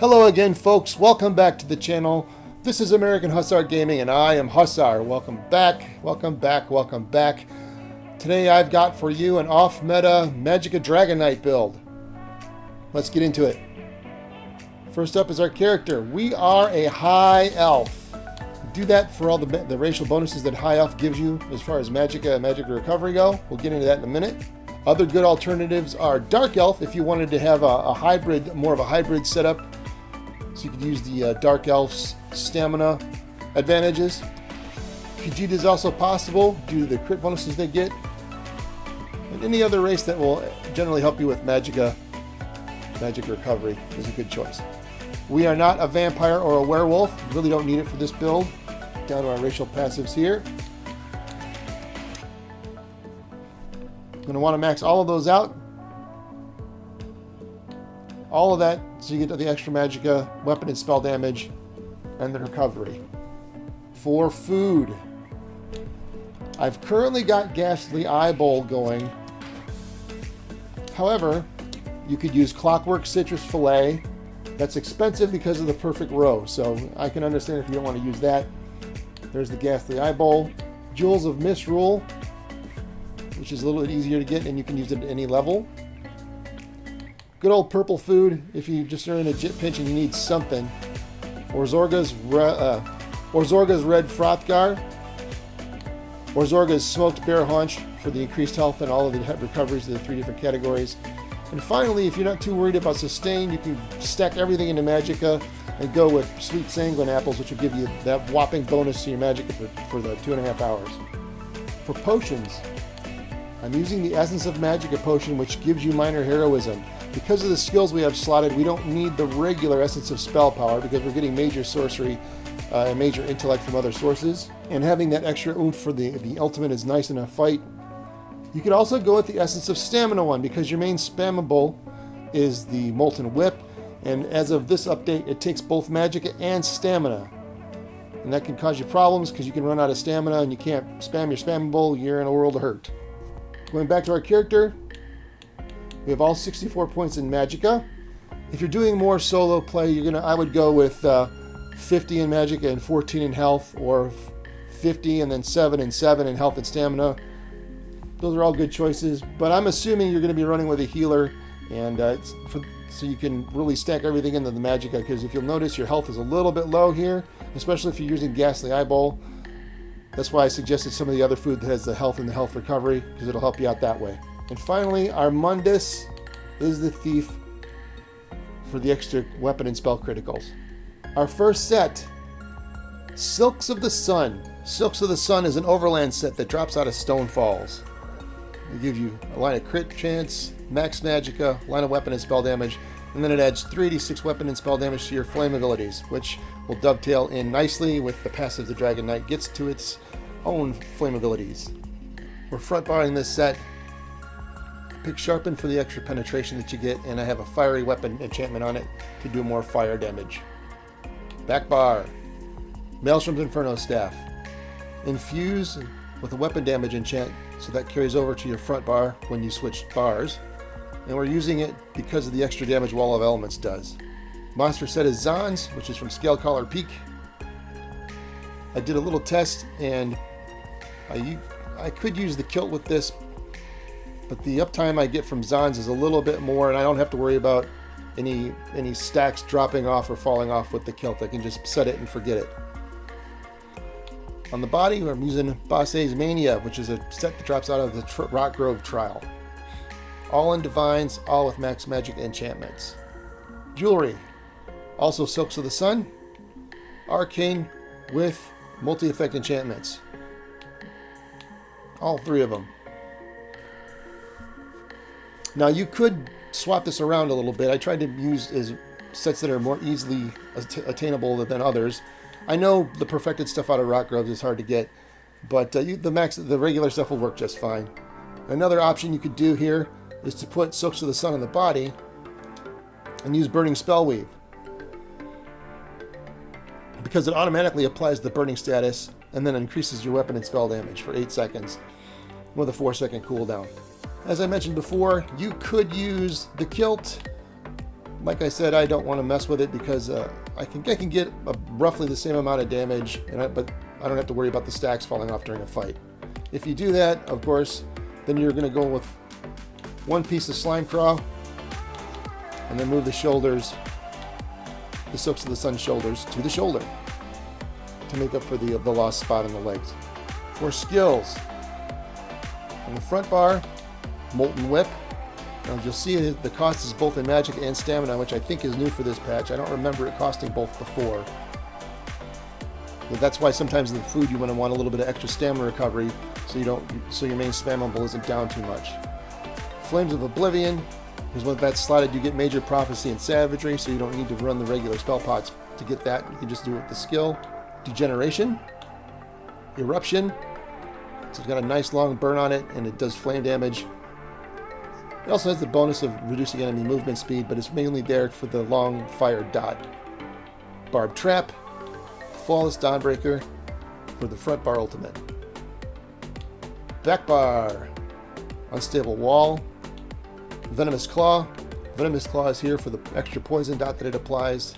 Hello again, folks. Welcome back to the channel. This is American Hussar Gaming, and I am Hussar. Welcome back, welcome back, welcome back. Today I've got for you an off-meta Magicka DragonKnight build. Let's get into it. First up is our character. We are a High Elf. Do that for all the racial bonuses that High Elf gives you as far as Magicka and Magicka Recovery go. We'll get into that in a minute. Other good alternatives are Dark Elf if you wanted to have a hybrid, more of a hybrid setup. So you could use the Dark Elf's stamina advantages. Khajiit is also possible due to the crit bonuses they get. And any other race that will generally help you with Magicka Recovery is a good choice. We are not a vampire or a werewolf. We really don't need it for this build. Down to our racial passives here. I'm going to want to max all of those out. All of that so you get the extra Magicka, weapon and spell damage, and the recovery. For food, I've currently got Ghastly Eyeball going. However, you could use Clockwork Citrus Fillet. That's expensive because of the perfect row, so I can understand if you don't want to use that. There's the Ghastly Eyeball. Jewels of Misrule, which is a little bit easier to get, and you can use it at any level. Good old purple food if you just are in a pinch and you need something. Orzorga's Red Frothgar. Orzorga's Smoked Bear Haunch for the increased health and all of the recoveries of the 3 different categories. And finally, if you're not too worried about sustain, you can stack everything into Magicka and go with Sweet Sanguine Apples, which will give you that whopping bonus to your Magicka for the 2.5 hours. For potions, I'm using the Essence of Magicka potion, which gives you minor heroism. Because of the skills we have slotted, we don't need the regular Essence of Spell Power because we're getting major sorcery and major intellect from other sources. And having that extra oomph for the ultimate is nice in a fight. You could also go with the Essence of Stamina one because your main spammable is the Molten Whip. And as of this update, it takes both Magicka and Stamina. And that can cause you problems because you can run out of stamina and you can't spam your spammable, you're in a world of hurt. Going back to our character, we have all 64 points in Magicka. If you're doing more solo play, I would go with 50 in Magicka and 14 in health, or 50 and then 7 and 7 in health and stamina. Those are all good choices, but I'm assuming you're going to be running with a healer, and so you can really stack everything into the Magicka, because if you'll notice, your health is a little bit low here, especially if you're using Ghastly Eyeball. That's why I suggested some of the other food that has the health and the health recovery, because it'll help you out that way. And finally, our Mundus is the thief for the extra weapon and spell criticals. Our first set, Silks of the Sun. Silks of the Sun is an overland set that drops out of Stone Falls. It gives you a line of crit chance, max Magicka, line of weapon and spell damage, and then it adds 3d6 weapon and spell damage to your flame abilities, which will dovetail in nicely with the passive the DragonKnight gets to its own flame abilities. We're front barring this set. Pick Sharpen for the extra penetration that you get, and I have a fiery weapon enchantment on it to do more fire damage. Back bar, Maelstrom's Inferno Staff. Infuse with a weapon damage enchant, so that carries over to your front bar when you switch bars. And we're using it because of the extra damage Wall of Elements does. Monster set is Zaan's, which is from Scalecaller Peak. I did a little test, and I could use the kilt with this, but the uptime I get from Zaan's is a little bit more, and I don't have to worry about any stacks dropping off or falling off with the kilt. I can just set it and forget it. On the body, I'm using Basse's Mania, which is a set that drops out of the Rock Grove Trial. All in Divines, all with max Magicka enchantments. Jewelry, also Silks of the Sun, Arcane with multi-effect enchantments. All 3 of them. Now you could swap this around a little bit. I tried to use sets that are more easily attainable than others. I know the perfected stuff out of Rock Grove is hard to get, but the regular stuff will work just fine. Another option you could do here is to put Silks of the Sun on the body and use Burning Spellweave, because it automatically applies the burning status and then increases your weapon and spell damage for 8 seconds with a 4-second cooldown. As I mentioned before, you could use the kilt Like I said, I don't want to mess with it because I can get roughly the same amount of damage, but I don't have to worry about the stacks falling off during a fight. If you do that, of course, then you're going to go with one piece of slime craw, and then move the shoulders, the Silks of the Sun shoulders, to the shoulder to make up for the lost spot on the legs. For skills, on the front bar, Molten Whip. Now you'll see the cost is both in Magicka and Stamina, which I think is new for this patch. I don't remember it costing both before. But that's why sometimes in the food you want a little bit of extra stamina recovery, so your main spammable isn't down too much. Flames of Oblivion, because when that's slotted you get Major Prophecy and Savagery, so you don't need to run the regular spell pots to get that. You can just do it with the skill. Degeneration, Eruption, so it's got a nice long burn on it, and it does flame damage. It also has the bonus of reducing enemy movement speed, but it's mainly there for the long fire dot. Barb Trap, Flawless Dawnbreaker for the front bar ultimate. Back bar, Unstable Wall, Venomous Claw. Venomous Claw is here for the extra poison dot that it applies.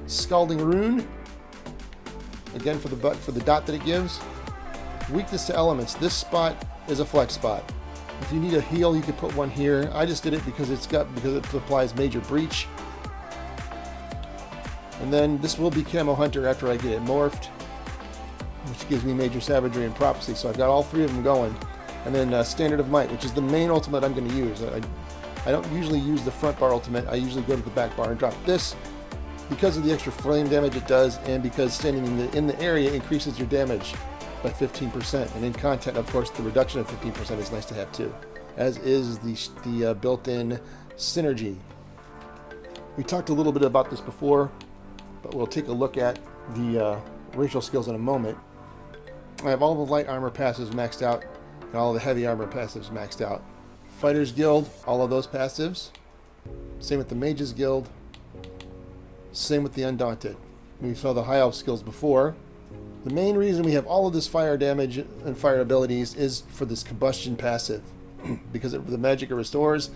Scalding Rune, again for the dot that it gives. Weakness to elements. This spot is a flex spot. If you need a heal, you can put one here. I just did it because it applies Major Breach. And then this will be Camo Hunter after I get it morphed, which gives me Major Savagery and Prophecy. So I've got all three of them going. And then Standard of Might, which is the main ultimate I'm going to use. I don't usually use the front bar ultimate. I usually go to the back bar and drop this because of the extra flame damage it does, and because standing in the area increases your damage by 15%, and in content, of course, the reduction of 15% is nice to have too, as is the built-in synergy. We talked a little bit about this before, but we'll take a look at the racial skills in a moment. I have all the light armor passives maxed out, and all the heavy armor passives maxed out. Fighters Guild, all of those passives. Same with the Mages Guild. Same with the Undaunted. We saw the High Elf skills before. The main reason we have all of this fire damage and fire abilities is for this combustion passive, because the Magicka restores,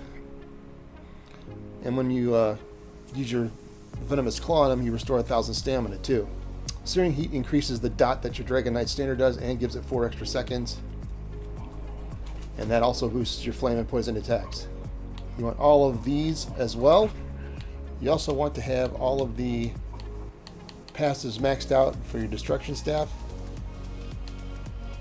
and when you use your Venomous Claw on them, you restore 1,000 stamina too. Searing Heat increases the dot that your DragonKnight standard does and gives it 4 extra seconds, and that also boosts your flame and poison attacks. You want all of these as well. You also want to have all of the passives maxed out for your Destruction Staff,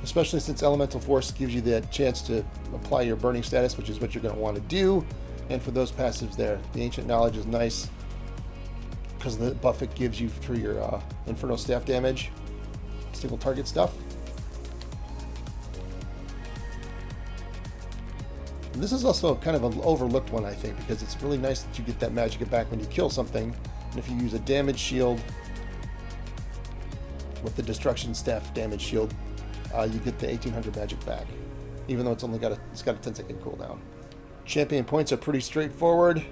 especially since Elemental Force gives you that chance to apply your burning status, which is what you're going to want to do. And for those passives there, the Ancient Knowledge is nice because of the buff it gives you for your Inferno Staff damage, single target stuff. And this is also kind of an overlooked one, I think, because it's really nice that you get that Magicka back when you kill something. And if you use a damage shield with the Destruction Staff damage shield, you get the 1800 magic back, even though it's got a 10-second cooldown. Champion points are pretty straightforward.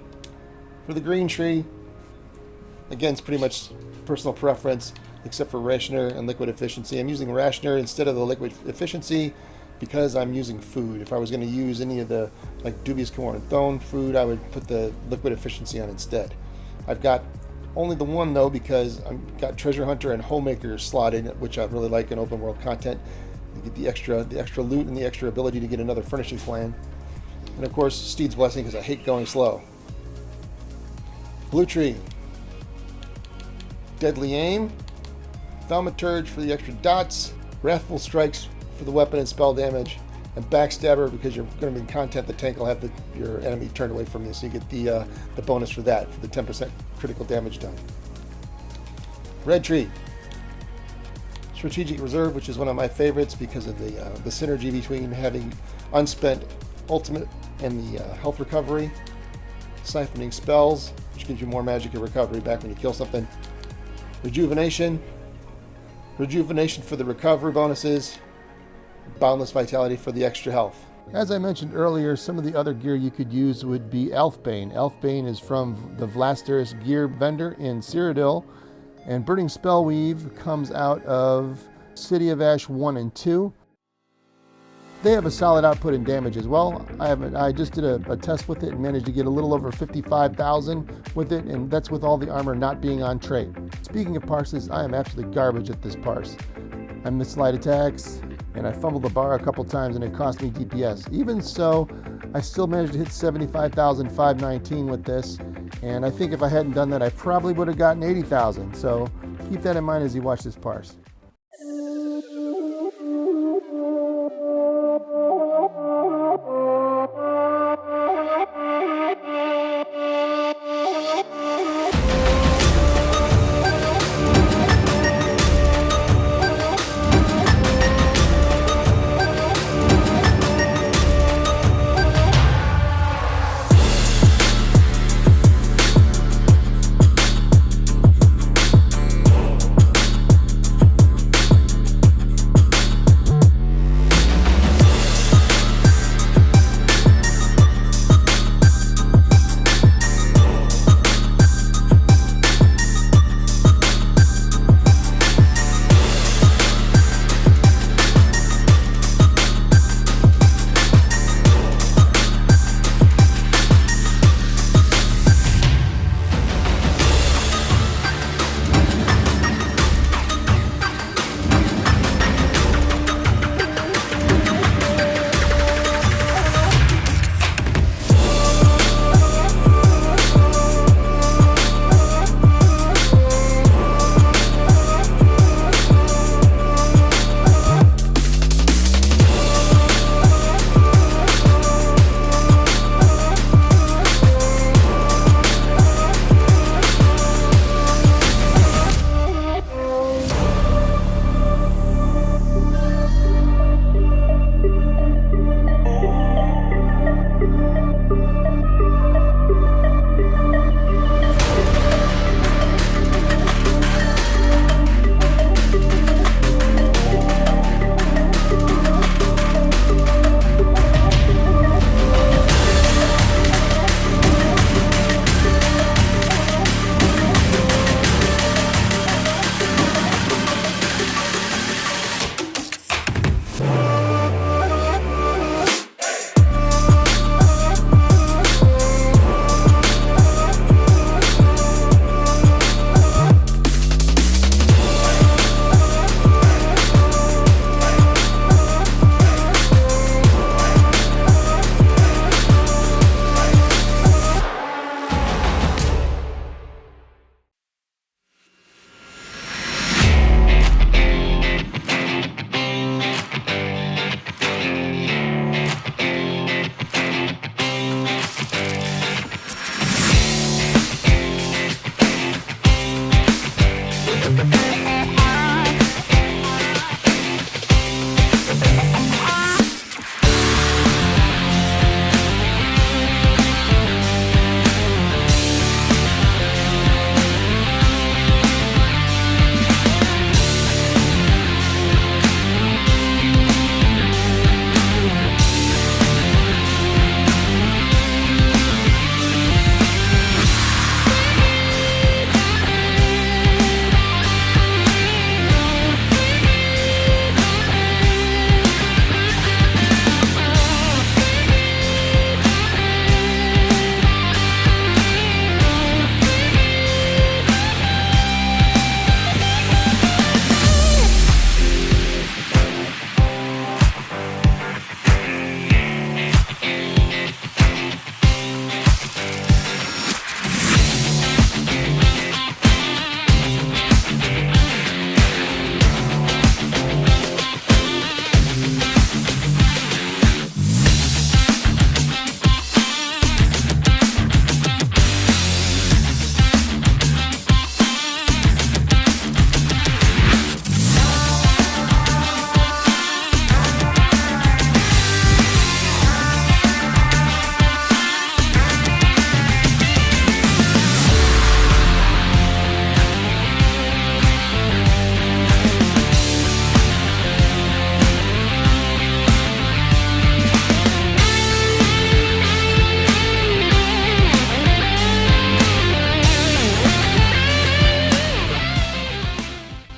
For the green tree, again, it's pretty much personal preference, except for Rationer and Liquid Efficiency. I'm using Rationer instead of the Liquid Efficiency because I'm using food. If I was going to use any of the Dubious Comoran Thone food, I would put the Liquid Efficiency on instead. I've got only the one though, because I've got Treasure Hunter and Homemaker slotted, which I really like in open world content. You get the extra loot and the extra ability to get another furnishing plan. And of course, Steed's Blessing, because I hate going slow. Blue tree. Deadly Aim. Thaumaturge for the extra dots. Wrathful Strikes for the weapon and spell damage. And Backstabber, because you're going to be in content, the tank will have your enemy turned away from you, so you get the bonus for that, for the 10% critical damage done. Red tree. Strategic Reserve, which is one of my favorites because of the synergy between having unspent ultimate and the health recovery. Siphoning Spells, which gives you more Magicka recovery back when you kill something. Rejuvenation. Rejuvenation for the recovery bonuses. Boundless Vitality for the extra health. As I mentioned earlier, some of the other gear you could use would be Elfbane. Elfbane is from the Vlasteris gear vendor in Cyrodiil, and Burning Spellweave comes out of City of Ash 1 and 2. they have a solid output in damage as well. I just did a test with it and managed to get a little over 55,000 with it, and that's with all the armor not being on trait. Speaking of parses, I am absolutely garbage at this parse. I missed slide attacks, and I fumbled the bar a couple times, and it cost me DPS. Even so, I still managed to hit 75,519 with this, and I think if I hadn't done that, I probably would have gotten 80,000. So keep that in mind as you watch this parse.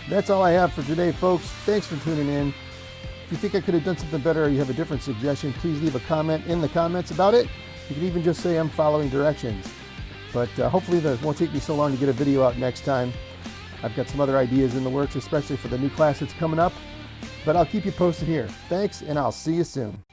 That's all I have for today, folks. Thanks for tuning in. If you think I could have done something better or you have a different suggestion, please leave a comment in the comments about it. You can even just say I'm following directions. But hopefully that won't take me so long to get a video out next time. I've got some other ideas in the works, especially for the new class that's coming up. But I'll keep you posted here. Thanks, and I'll see you soon.